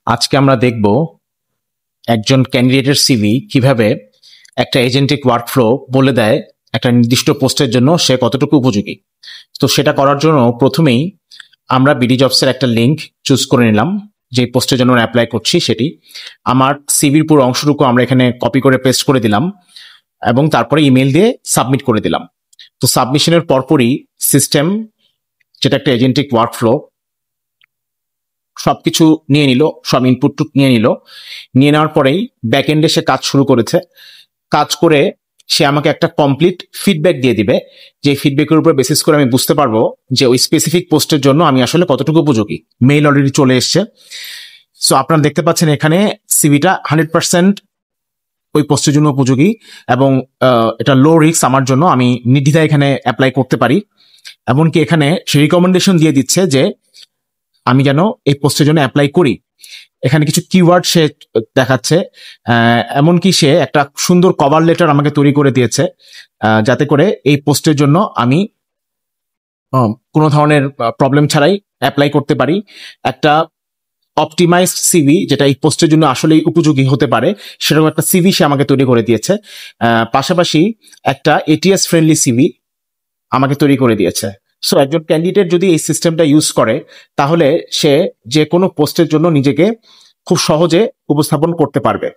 আজকে আমরা দেখব একজন ক্যান্ডিডেটের সিভি কিভাবে একটা এজেন্টিক ওয়ার্কফ্লো বলে দেয় একটা নির্দিষ্ট পোস্টের জন্য সে কতটুকু উপযোগী। তো সেটা করার জন্য প্রথমেই আমরা বিডি জবসের একটা লিংক চুজ করে নিলাম, যে পোস্টের জন্য অ্যাপ্লাই করছি সেটি। আমার সিভির পুরো অংশটুকু আমরা এখানে কপি করে পেস্ট করে দিলাম এবং তারপরে ইমেল দিয়ে সাবমিট করে দিলাম। তো সাবমিশনের পরপরই সিস্টেম, যেটা একটা এজেন্টিক ওয়ার্কফ্লো, সবকিছু নিয়ে নিল, সব ইনপুট নিয়ে নিল। নিয়ে নেওয়ার পরেই ব্যাকএন্ডে সে কাজ শুরু করেছে। কাজ করে সে আমাকে একটা কমপ্লিট ফিডব্যাক দিয়ে দিবে, যে ফিডব্যাকের উপর বেসিস করে আমি বুঝতে পারবো যে ওই স্পেসিফিক পোস্টের জন্য আমি আসলে কতটুকু উপযোগী। মেইল অলরেডি চলে এসছে। সো আপনারা দেখতে পাচ্ছেন এখানে সিভিটা 100% ওই পোস্টের জন্য উপযোগী এবং এটা লো রিস্ক আমার জন্য, আমি নির্দ্বিধায় এখানে অ্যাপ্লাই করতে পারি। এমনকি এখানে সে রিকমেন্ডেশন দিয়ে দিচ্ছে যে আমি যেন এই পোস্টের জন্য অ্যাপ্লাই করি। এখানে কিছু কিওয়ার্ড সে দেখাচ্ছে, এমনকি সে একটা সুন্দর কভার লেটার আমাকে তৈরি করে দিয়েছে, যাতে করে এই পোস্টের জন্য আমি কোনো ধরনের প্রবলেম ছাড়াই অ্যাপ্লাই করতে পারি। একটা অপটিমাইজড সিভি, যেটা এই পোস্টের জন্য আসলেই উপযোগী হতে পারে, সেরকম একটা সিভি সে আমাকে তৈরি করে দিয়েছে। পাশাপাশি একটা এটিএস ফ্রেন্ডলি সিভি আমাকে তৈরি করে দিয়েছে। সো একজন ক্যান্ডিডেট যদি এই সিস্টেমটা ইউজ করে, তাহলে সে যে কোনো পোস্টের জন্য নিজেকে খুব সহজে উপস্থাপন করতে পারবে।